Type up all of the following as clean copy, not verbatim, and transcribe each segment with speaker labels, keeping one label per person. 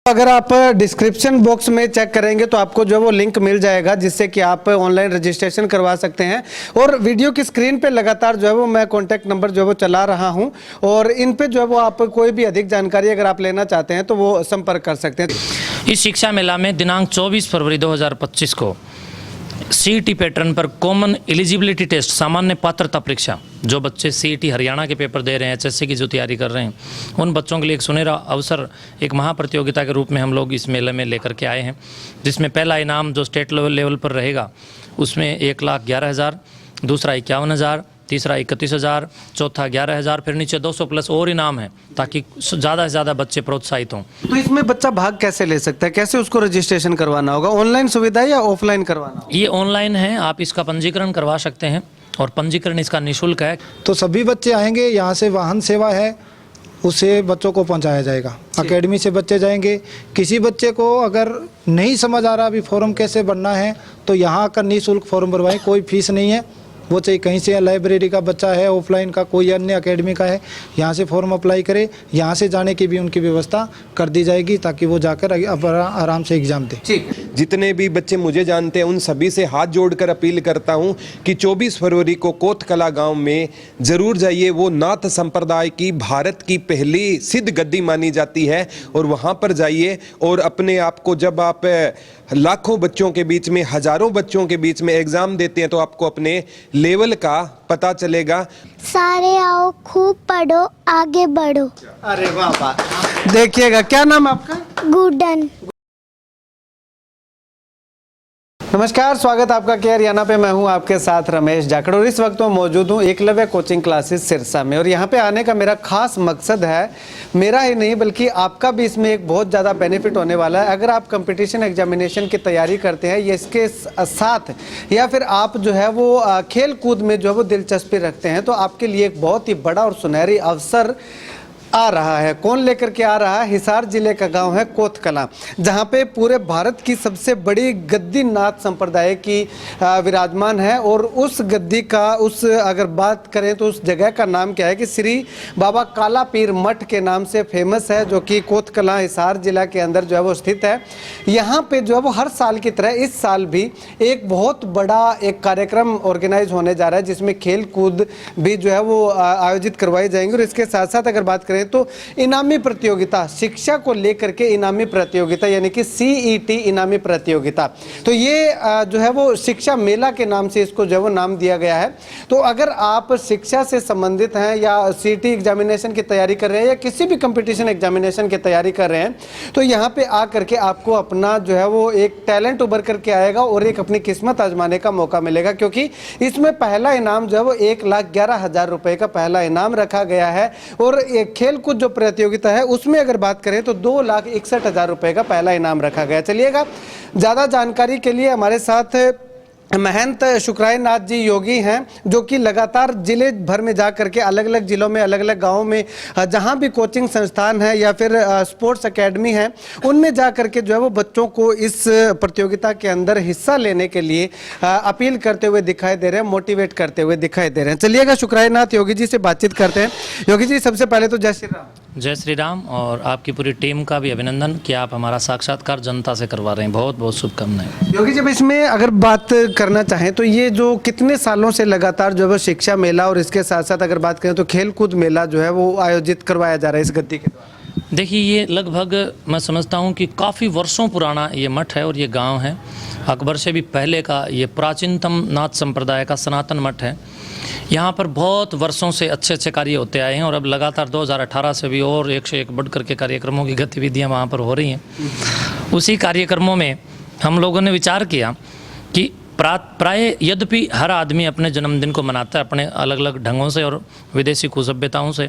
Speaker 1: अगर आप description box में चेक करेंगे तो आपको जो है वो लिंक मिल जाएगा जिससे कि आप ऑनलाइन रजिस्ट्रेशन करवा सकते हैं। और वीडियो की स्क्रीन पे लगातार जो है वो मैं कॉन्टैक्ट नंबर जो है वो चला रहा हूं और इन पे जो है वो आप कोई भी अधिक जानकारी अगर आप लेना चाहते हैं तो वो संपर्क कर सकते हैं।
Speaker 2: इस शिक्षा मेला में दिनांक 24 फरवरी 2025 को सीईटी पैटर्न पर कॉमन एलिजिबिलिटी टेस्ट सामान्य पात्रता परीक्षा, जो बच्चे सीईटी हरियाणा के पेपर दे रहे हैं, एचएससी की जो तैयारी कर रहे हैं, उन बच्चों के लिए एक सुनहरा अवसर एक महाप्रतियोगिता के रूप में हम लोग इस मेले में लेकर के आए हैं। जिसमें पहला इनाम जो स्टेट लेवल पर रहेगा उसमें 1,11,000, दूसरा 51,000, तीसरा 31,000, चौथा 11,000, फिर नीचे 200 प्लस और इनाम है ताकि ज़्यादा से ज़्यादा बच्चे प्रोत्साहित हों।
Speaker 1: तो इसमें बच्चा भाग कैसे ले सकता है, कैसे उसको रजिस्ट्रेशन करवाना होगा? ऑनलाइन सुविधा है या ऑफलाइन करवाना होगा?
Speaker 2: ये ऑनलाइन है, आप इसका पंजीकरण करवा सकते हैं और पंजीकरण इसका निःशुल्क है।
Speaker 3: तो सभी बच्चे आएंगे, यहाँ से वाहन सेवा है, उससे बच्चों को पहुंचाया जाएगा। एकेडमी से बच्चे जाएंगे। किसी बच्चे को अगर नहीं समझ आ रहा अभी फॉर्म कैसे भरना है तो यहाँ आकर निःशुल्क फॉर्म भरवाएं, कोई फीस नहीं है। वो चाहे कहीं से लाइब्रेरी का बच्चा है, ऑफलाइन का कोई अन्य एकेडमी का है, यहाँ से फॉर्म अप्लाई करे, यहाँ से जाने की भी उनकी व्यवस्था कर दी जाएगी ताकि वो जाकर आराम से एग्जाम दे।
Speaker 1: ठीक।
Speaker 4: जितने भी बच्चे मुझे जानते हैं उन सभी से हाथ जोड़कर अपील करता हूं कि 24 फरवरी को कोतकला गांव में ज़रूर जाइए। वो नाथ संप्रदाय की भारत की पहली सिद्ध गद्दी मानी जाती है और वहां पर जाइए और अपने आप को, जब आप लाखों बच्चों के बीच में, हजारों बच्चों के बीच में एग्ज़ाम देते हैं तो आपको अपने लेवल का पता चलेगा।
Speaker 5: सारे आओ, खूब पढ़ो, आगे बढ़ो।
Speaker 1: अरे वाह वाह। देखिएगा, क्या नाम आपका?
Speaker 5: गुडन।
Speaker 1: नमस्कार, स्वागत आपका के हरियाणा पे। मैं हूं आपके साथ रमेश जाखड़ और इस वक्त मैं मौजूद हूं एकलव्य कोचिंग क्लासेस सिरसा में। और यहां पे आने का मेरा खास मकसद है, मेरा ही नहीं बल्कि आपका भी इसमें एक बहुत ज़्यादा बेनिफिट होने वाला है। अगर आप कंपटीशन एग्जामिनेशन की तैयारी करते हैं, ये इसके साथ या फिर आप जो है वो खेल कूद में जो है वो दिलचस्पी रखते हैं, तो आपके लिए एक बहुत ही बड़ा और सुनहरी अवसर आ रहा है। कौन लेकर के आ रहा है? हिसार जिले का गांव है कोतकला, जहां पे पूरे भारत की सबसे बड़ी गद्दी नाथ संप्रदाय की विराजमान है। और उस गद्दी का अगर बात करें तो उस जगह का नाम क्या है कि श्री बाबा काला पीर मठ के नाम से फेमस है, जो कि कोतकला हिसार जिला के अंदर जो है वो स्थित है। यहाँ पे जो है वो हर साल की तरह इस साल भी एक बहुत बड़ा एक कार्यक्रम ऑर्गेनाइज होने जा रहा है, जिसमें खेल कूद भी जो है वो आयोजित करवाई जाएंगी। और इसके साथ साथ अगर बात करें तो इनामी प्रतियोगिता, शिक्षा को लेकर के इनामी प्रतियोगिता यानी कि सीईटी इनामी प्रतियोगिता, तो ये जो है वो शिक्षा मेला के नाम से इसको जो है वो नाम दिया गया है। तो अगर आप शिक्षा से संबंधित हैं या सीईटी एग्जामिनेशन की तैयारी कर रहे हैं या किसी भी कंपटीशन एग्जामिनेशन की तैयारी कर रहे हैं, तो यहाँ पे आकर के आपको अपना जो है वो एक टैलेंट उभर करके आएगा और एक अपनी किस्मत आजमाने का मौका मिलेगा। क्योंकि इसमें पहला इनाम जो है वो 1,11,000 रुपए का पहला इनाम रखा गया है। और एक खेल कुछ जो प्रतियोगिता है उसमें अगर बात करें तो 2,61,000 रुपए का पहला इनाम रखा गया। चलिएगा, ज्यादा जानकारी के लिए हमारे साथ महंत शुक्राय नाथ जी योगी हैं, जो कि लगातार जिले भर में जा करके अलग अलग जिलों में, अलग अलग गांवों में जहां भी कोचिंग संस्थान है या फिर स्पोर्ट्स एकेडमी है, उनमें जा करके जो है वो बच्चों को इस प्रतियोगिता के अंदर हिस्सा लेने के लिए अपील करते हुए दिखाई दे रहे हैं, मोटिवेट करते हुए दिखाई दे रहे हैं। चलिएगा, शुक्राय नाथ योगी जी से बातचीत करते हैं। योगी जी, सबसे पहले तो जय श्री राम।
Speaker 2: जय श्री राम। और आपकी पूरी टीम का भी अभिनंदन कि आप हमारा साक्षात्कार जनता से करवा रहे हैं। बहुत बहुत शुभकामनाएं।
Speaker 1: योगी जी, इसमें अगर बात करना चाहें तो ये जो कितने सालों से लगातार जो है शिक्षा मेला और इसके साथ साथ अगर बात करें तो खेलकूद मेला जो है वो आयोजित करवाया जा रहा है इस गद्दी के द्वारा?
Speaker 2: देखिए, ये लगभग मैं समझता हूँ कि काफ़ी वर्षों पुराना ये मठ है और ये गांव है। अकबर से भी पहले का ये प्राचीनतम नाथ संप्रदाय का सनातन मठ है। यहाँ पर बहुत वर्षों से अच्छे अच्छे कार्य होते आए हैं और अब लगातार 2018 से भी और एक से एक बढ़ करके कार्यक्रमों की गतिविधियाँ वहाँ पर हो रही हैं। उसी कार्यक्रमों में हम लोगों ने विचार किया कि प्राय यद्यपि हर आदमी अपने जन्मदिन को मनाता है अपने अलग अलग ढंगों से और विदेशी कुसभ्यताओं से,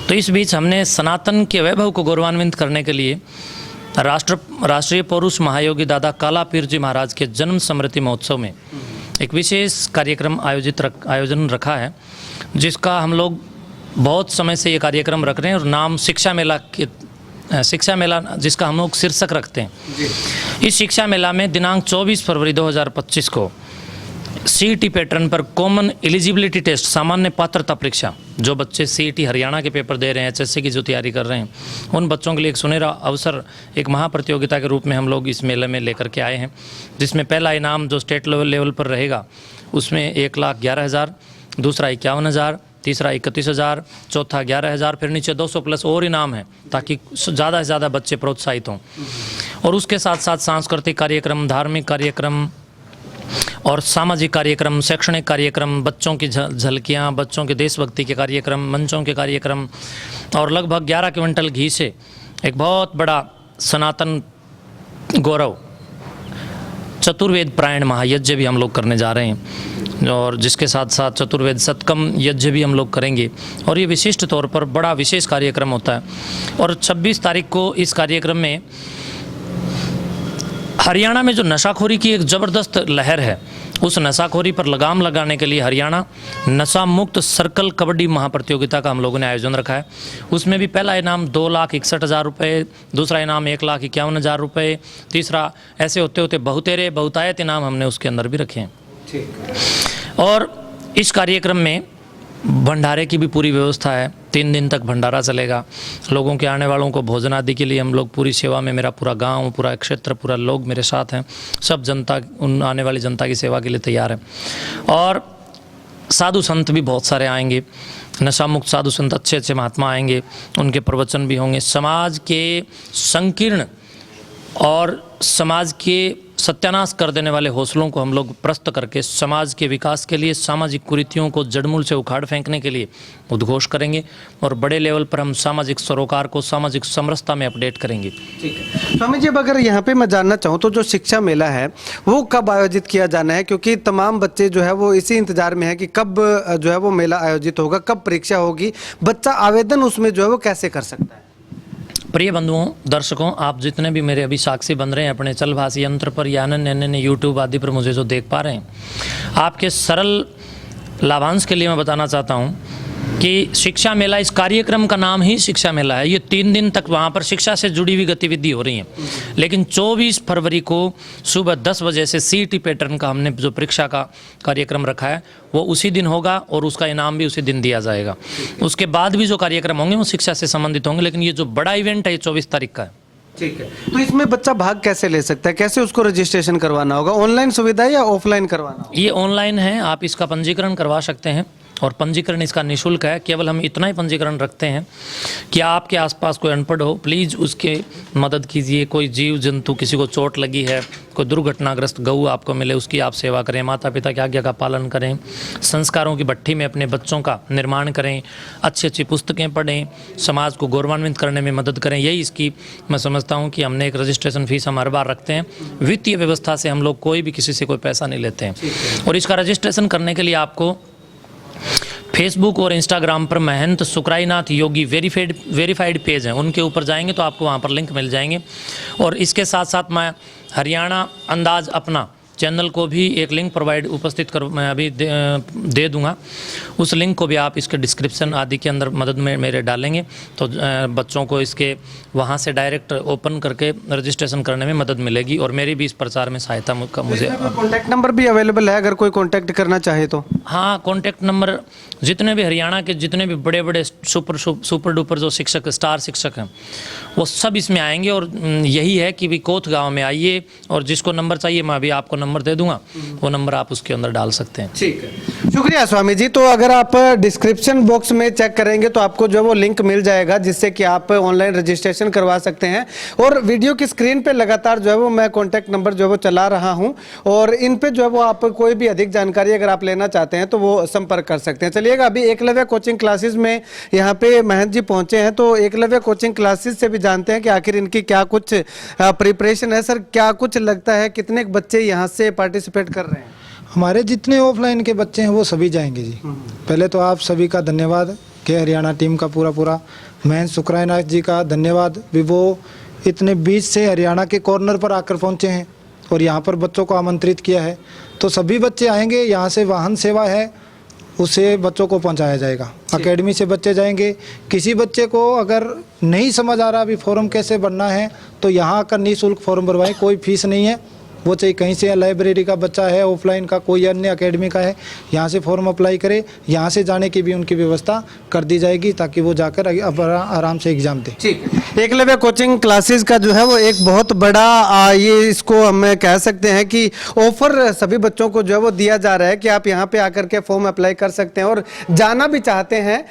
Speaker 2: तो इस बीच हमने सनातन के वैभव को गौरवान्वित करने के लिए राष्ट्रीय पौरुष महायोगी दादा काला पीर जी महाराज के जन्म स्मृति महोत्सव में एक विशेष कार्यक्रम आयोजन रखा है, जिसका हम लोग बहुत समय से ये कार्यक्रम रख रहे हैं। और नाम शिक्षा मेला जिसका हम लोग शीर्षक रखते हैं। इस शिक्षा मेला में दिनांक 24 फरवरी 2025 को सीईटी पैटर्न पर कॉमन एलिजिबिलिटी टेस्ट, सामान्य पात्रता परीक्षा, जो बच्चे सीईटी हरियाणा के पेपर दे रहे हैं, एचएससी की जो तैयारी कर रहे हैं, उन बच्चों के लिए एक सुनहरा अवसर, एक महाप्रतियोगिता के रूप में हम लोग इस मेले में लेकर के आए हैं, जिसमें पहला इनाम जो स्टेट लेवल पर रहेगा उसमें 1,11,000, दूसरा 51,000, तीसरा 31,000, चौथा 11,000, फिर नीचे 200 प्लस और इनाम है, ताकि ज़्यादा से ज़्यादा बच्चे प्रोत्साहित हों। और उसके साथ साथ सांस्कृतिक कार्यक्रम, धार्मिक कार्यक्रम और सामाजिक कार्यक्रम, शैक्षणिक कार्यक्रम, बच्चों की झलकियाँ, बच्चों के देशभक्ति के कार्यक्रम, मंचों के कार्यक्रम, और लगभग 11 क्विंटल घी से एक बहुत बड़ा सनातन गौरव चतुर्वेद प्रायण महायज्ञ भी हम लोग करने जा रहे हैं, और जिसके साथ साथ चतुर्वेद सतकम यज्ञ भी हम लोग करेंगे। और ये विशिष्ट तौर पर बड़ा विशेष कार्यक्रम होता है। और 26 तारीख को इस कार्यक्रम में हरियाणा में जो नशाखोरी की एक ज़बरदस्त लहर है, उस नशाखोरी पर लगाम लगाने के लिए हरियाणा नशा मुक्त सर्कल कबड्डी महाप्रतियोगिता का हम लोगों ने आयोजन रखा है। उसमें भी पहला इनाम 2,61,000 रुपये, दूसरा इनाम 1,51,000 रुपये, तीसरा ऐसे होते होते बहुतायत इनाम हमने उसके अंदर भी रखे हैं। ठीक। और इस कार्यक्रम में भंडारे की भी पूरी व्यवस्था है। 3 दिन तक भंडारा चलेगा। लोगों के आने वालों को भोजन आदि के लिए हम लोग पूरी सेवा में, मेरा पूरा गांव, पूरा क्षेत्र, पूरा लोग मेरे साथ हैं। सब जनता, उन आने वाली जनता की सेवा के लिए तैयार है। और साधु संत भी बहुत सारे आएंगे, नशा मुक्त साधु संत, अच्छे अच्छे महात्मा आएंगे, उनके प्रवचन भी होंगे। समाज के संकीर्ण और समाज के सत्यानाश कर देने वाले हौसलों को हम लोग प्रस्त करके समाज के विकास के लिए, सामाजिक कुरीतियों को जड़मूल से उखाड़ फेंकने के लिए उद्घोष करेंगे। और बड़े लेवल पर हम सामाजिक सरोकार को सामाजिक समरसता में अपडेट करेंगे।
Speaker 1: ठीक है स्वामी जी, अब अगर यहाँ पे मैं जानना चाहूँ तो जो शिक्षा मेला है वो कब आयोजित किया जाना है? क्योंकि तमाम बच्चे जो है वो इसी इंतजार में है कि कब जो है वो मेला आयोजित होगा, कब परीक्षा होगी, बच्चा आवेदन उसमें जो है वो कैसे कर सकता है?
Speaker 2: प्रिय बंधुओं, दर्शकों, आप जितने भी मेरे अभी साक्षी बन रहे हैं अपने चलभाषी यंत्र पर या अन्य यूट्यूब आदि पर मुझे जो देख पा रहे हैं, आपके सरल लाभांश के लिए मैं बताना चाहता हूं कि शिक्षा मेला, इस कार्यक्रम का नाम ही शिक्षा मेला है। ये 3 दिन तक वहाँ पर शिक्षा से जुड़ी हुई गतिविधि हो रही है। लेकिन 24 फरवरी को सुबह 10 बजे से सीईटी पैटर्न का हमने जो परीक्षा का कार्यक्रम रखा है वो उसी दिन होगा, और उसका इनाम भी उसी दिन दिया जाएगा। उसके बाद भी जो कार्यक्रम होंगे वो शिक्षा से संबंधित होंगे, लेकिन ये जो बड़ा इवेंट है ये 24 तारीख का है।
Speaker 1: ठीक है, तो इसमें बच्चा भाग कैसे ले सकता है? कैसे उसको रजिस्ट्रेशन करवाना होगा? ऑनलाइन सुविधा है या ऑफलाइन करवाना होगा?
Speaker 2: ये ऑनलाइन है, आप इसका पंजीकरण करवा सकते हैं, और पंजीकरण इसका निःशुल्क है। केवल हम इतना ही पंजीकरण रखते हैं कि आपके आसपास कोई अनपढ़ हो, प्लीज़ उसके मदद कीजिए। कोई जीव जंतु, किसी को चोट लगी है, कोई दुर्घटनाग्रस्त गऊ आपको मिले, उसकी आप सेवा करें। माता पिता की आज्ञा का पालन करें। संस्कारों की भट्ठी में अपने बच्चों का निर्माण करें। अच्छी अच्छी पुस्तकें पढ़ें। समाज को गौरवान्वित करने में मदद करें। यही इसकी मैं समझता हूँ कि हमने एक रजिस्ट्रेशन फीस हम हर बार रखते हैं। वित्तीय व्यवस्था से हम लोग कोई भी किसी से कोई पैसा नहीं लेते हैं। और इसका रजिस्ट्रेशन करने के लिए आपको फेसबुक और इंस्टाग्राम पर महंत सुकराईनाथ योगी वेरीफाइड पेज हैं, उनके ऊपर जाएंगे तो आपको वहाँ पर लिंक मिल जाएंगे। और इसके साथ साथ मैं हरियाणा अंदाज अपना चैनल को भी एक लिंक उपस्थित कर मैं अभी दे दूंगा। उस लिंक को भी आप इसके डिस्क्रिप्शन आदि के अंदर मदद में मेरे डालेंगे तो बच्चों को इसके वहाँ से डायरेक्ट ओपन करके रजिस्ट्रेशन करने में मदद मिलेगी, और मेरी भी इस प्रचार में सहायता मुझे।
Speaker 1: कॉन्टैक्ट नंबर भी अवेलेबल है अगर कोई कॉन्टैक्ट करना चाहे तो?
Speaker 2: हाँ, कॉन्टैक्ट नंबर जितने भी हरियाणा के जितने भी बड़े बड़े सुपर डुपर जो शिक्षक, स्टार शिक्षक हैं, वो सब इसमें आएंगे। और यही है कि भी कोथ गाँव में आइए, और जिसको नंबर चाहिए मैं अभी आपको नंबर दे दूंगा, वो नंबर आप उसके अंदर डाल सकते हैं।
Speaker 1: ठीक है, शुक्रिया स्वामी जी। तो अगर आप डिस्क्रिप्शन बॉक्स में चेक करेंगे तो आपको जो है वो लिंक मिल जाएगा, जिससे कि आप ऑनलाइन रजिस्ट्रेशन करवा सकते हैं। और वीडियो की स्क्रीन पे लगातार जो है वो मैं कॉन्टैक्ट नंबर जो है वो चला रहा हूं, और इन पे जो है वो आप कोई भी अधिक जानकारी अगर आप लेना चाहते हैं तो वो संपर्क कर सकते हैं। चलिएगा, अभी एकलव्य कोचिंग क्लासेस में यहाँ पे महंत जी पहुंचे हैं, तो एकलव्य कोचिंग क्लासेस से भी जानते हैं कि आखिर इनकी क्या कुछ प्रिपरेशन है। सर, क्या कुछ लगता है कितने बच्चे यहाँ से पार्टिसिपेट कर रहे हैं?
Speaker 3: हमारे जितने ऑफलाइन के बच्चे हैं वो सभी जाएंगे जी। पहले तो आप सभी का धन्यवाद के हरियाणा टीम का पूरा महंत सुकराईनाथ जी का धन्यवाद भी, वो इतने बीच से हरियाणा के कॉर्नर पर आकर पहुंचे हैं और यहाँ पर बच्चों को आमंत्रित किया है। तो सभी बच्चे आएंगे, यहाँ से वाहन सेवा है उसे बच्चों को पहुंचाया जाएगा। एकेडमी से बच्चे जाएंगे। किसी बच्चे को अगर नहीं समझ आ रहा अभी फॉर्म कैसे भरना है तो यहाँ आकर निःशुल्क फॉर्म भरवाएं, कोई फीस नहीं है। वो चाहे कहीं से लाइब्रेरी का बच्चा है, ऑफलाइन का कोई अन्य एकेडमी का है, यहाँ से फॉर्म अप्लाई करे, यहाँ से जाने की भी उनकी व्यवस्था कर दी जाएगी ताकि वो जाकर आराम से एग्जाम दे।
Speaker 1: ठीक है। एकलव्य कोचिंग क्लासेस का जो है वो एक बहुत बड़ा ये इसको हम कह सकते हैं कि ऑफर सभी बच्चों को जो है वो दिया जा रहा है कि आप यहाँ पे आकर के फॉर्म अप्लाई कर सकते हैं और जाना भी चाहते हैं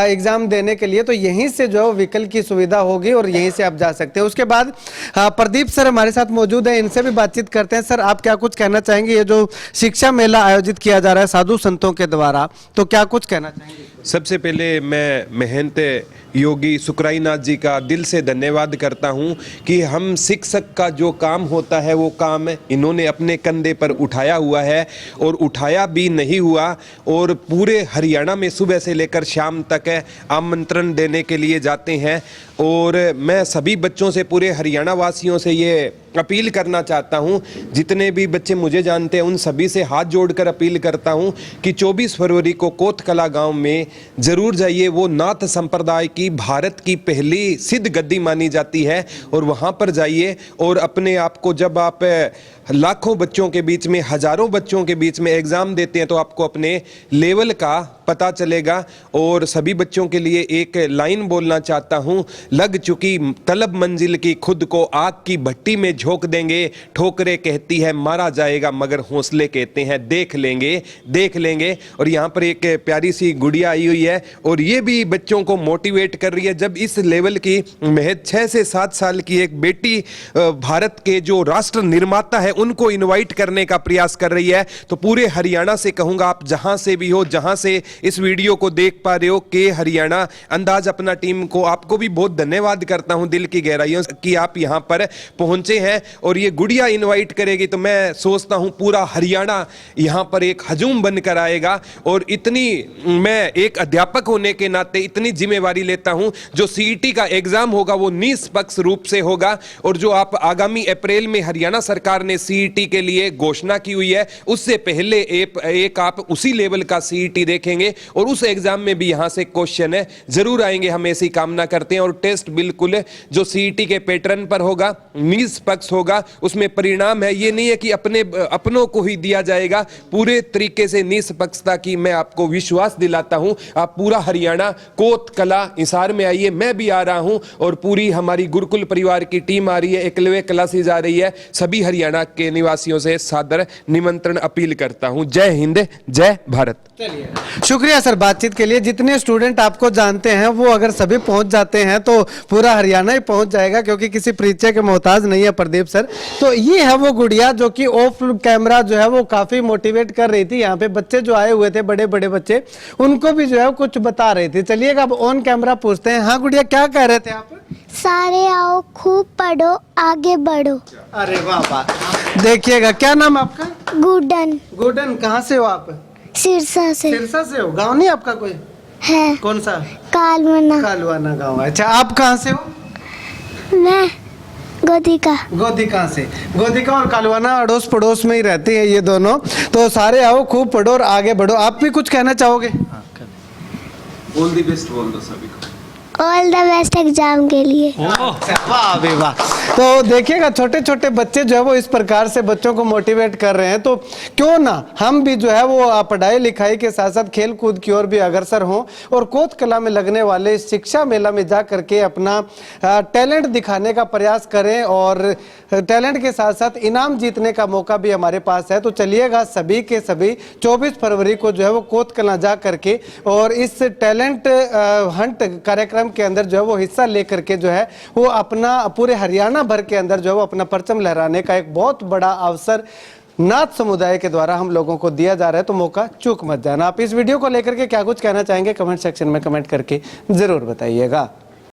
Speaker 1: एग्जाम देने के लिए तो यहीं से जो है विकल्प की सुविधा होगी और यहीं से आप जा सकते हैं। उसके बाद प्रदीप सर हमारे साथ मौजूद हैं, इनसे भी बातचीत करते हैं। सर, आप क्या कुछ कहना चाहेंगे? ये जो शिक्षा मेला आयोजित किया जा रहा है साधु संतों के द्वारा, तो क्या कुछ कहना चाहेंगे?
Speaker 4: सबसे पहले मैं महंत योगी सुकराईनाथ जी का दिल से धन्यवाद करता हूं कि हम शिक्षक का जो काम होता है वो काम इन्होंने अपने कंधे पर उठाया हुआ है और उठाया भी नहीं हुआ और पूरे हरियाणा में सुबह से लेकर शाम तक आमंत्रण देने के लिए जाते हैं। और मैं सभी बच्चों से, पूरे हरियाणा वासियों से ये अपील करना चाहता हूं, जितने भी बच्चे मुझे जानते हैं उन सभी से हाथ जोड़कर अपील करता हूं कि 24 फरवरी को कोतकला गांव में जरूर जाइए। वो नाथ संप्रदाय की भारत की पहली सिद्ध गद्दी मानी जाती है और वहां पर जाइए और अपने आप को, जब आप लाखों बच्चों के बीच में, हजारों बच्चों के बीच में एग्जाम देते हैं तो आपको अपने लेवल का पता चलेगा। और सभी बच्चों के लिए एक लाइन बोलना चाहता हूं, लग चुकी तलब मंजिल की, खुद को आग की भट्टी में झोंक देंगे, ठोकरें कहती है मारा जाएगा मगर हौसले कहते हैं देख लेंगे, देख लेंगे। और यहाँ पर एक प्यारी सी गुड़िया आई हुई है और ये भी बच्चों को मोटिवेट कर रही है। जब इस लेवल की महज 6 से 7 साल की एक बेटी भारत के जो राष्ट्र निर्माता है उनको इनवाइट करने का प्रयास कर रही है, तो पूरे हरियाणा से कहूंगा, आप जहां से भी हो, जहां से इस वीडियो को देख पा रहे हो, के हरियाणा अंदाज अपना टीम को, आपको भी बहुत धन्यवाद करता हूं दिल की गहराइयों से कि आप यहां पर पहुंचे हैं। और ये गुड़िया इनवाइट करेगी तो मैं सोचता हूं पूरा हरियाणा यहां पर एक हजूम बनकर आएगा। और इतनी मैं एक अध्यापक होने के नाते इतनी जिम्मेवारी लेता हूं, जो सीईटी का एग्जाम होगा वो निष्पक्ष रूप से होगा। और जो आप आगामी अप्रैल में हरियाणा सरकार ने सीईटी के लिए घोषणा की हुई है, उससे पहले एक आप उसी लेवल का सीईटी देखेंगे और उस एग्जाम में भी यहां से क्वेश्चन है जरूर आएंगे, हम ऐसी कामना करते हैं। और टेस्ट बिल्कुल जो सीईटी के पैटर्न पर होगा, निष्पक्ष होगा, उसमें परिणाम है, ये नहीं है कि अपनों को ही दिया जाएगा, पूरे तरीके से निष्पक्षता की मैं आपको विश्वास दिलाता हूं। आप पूरा हरियाणा कोतकला हिसार में आइए, मैं भी आ रहा हूं और पूरी हमारी गुरुकुल परिवार की टीम आ रही है, एकलव्य क्लासेस आ रही है। सभी हरियाणा के निवासियों से सादर निमंत्रण अपील करता हूं। जय हिंद, जय भारत।
Speaker 1: चलिए, शुक्रिया सर बातचीत के लिए। जितने स्टूडेंट आपको जानते हैं वो अगर सभी पहुंच जाते हैं तो पूरा हरियाणा ही पहुंच जाएगा, क्योंकि किसी परिचय के मोहताज नहीं है प्रदीप सर। तो ये है वो गुड़िया जो कि ऑफ कैमरा जो है वो काफी मोटिवेट कर रही थी। यहाँ पे बच्चे जो आए हुए थे, बड़े बड़े बच्चे, उनको भी जो है कुछ बता रही थी। चलिएगा अब ऑन कैमरा पूछते हैं। हाँ गुड़िया, क्या कह रहे थे आप?
Speaker 5: सारे आओ, खूब पढ़ो, आगे बढ़ो।
Speaker 1: अरे वाह वाह। देखिएगा, क्या नाम आपका?
Speaker 5: गुडन।
Speaker 1: गुडन, कहाँ से हो आप?
Speaker 5: सिरसा से।
Speaker 1: सिरसा से हो? गाँव नहीं आपका कोई?
Speaker 5: है।
Speaker 1: कौन सा?
Speaker 5: कालवाना।
Speaker 1: कालवाना गाँव। अच्छा, आप कहाँ से हो?
Speaker 5: मैं गोदिका।
Speaker 1: गोदिका से। गोदिका और कालवाना अड़ोस पड़ोस में ही रहते हैं ये दोनों। तो सारे आओ, खूब पढ़ो और आगे बढ़ो। आप भी कुछ कहना चाहोगे?
Speaker 4: ऑल द बेस्ट बोल दो सभी को।
Speaker 5: ऑल द बेस्ट एग्जाम के लिए।
Speaker 1: वाह भी वाह। तो देखिएगा, छोटे छोटे बच्चे जो है वो इस प्रकार से बच्चों को मोटिवेट कर रहे हैं, तो क्यों ना हम भी जो है वो पढ़ाई लिखाई के साथ साथ खेल कूद की ओर भी अग्रसर हों और कोतकला में लगने वाले इस शिक्षा मेला में जा करके अपना टैलेंट दिखाने का प्रयास करें। और टैलेंट के साथ साथ इनाम जीतने का मौका भी हमारे पास है। तो चलिएगा, सभी के सभी 24 फरवरी को जो है वो कोतकला जा करके और इस टैलेंट हंट कार्यक्रम के अंदर जो है वो हिस्सा लेकर के जो है वो अपना पूरे हरियाणा भर के अंदर जो है वो अपना परचम लहराने का एक बहुत बड़ा अवसर नाथ समुदाय के द्वारा हम लोगों को दिया जा रहा है। तो मौका चूक मत जाना। आप इस वीडियो को लेकर के क्या कुछ कहना चाहेंगे, कमेंट सेक्शन में कमेंट करके जरूर बताइएगा।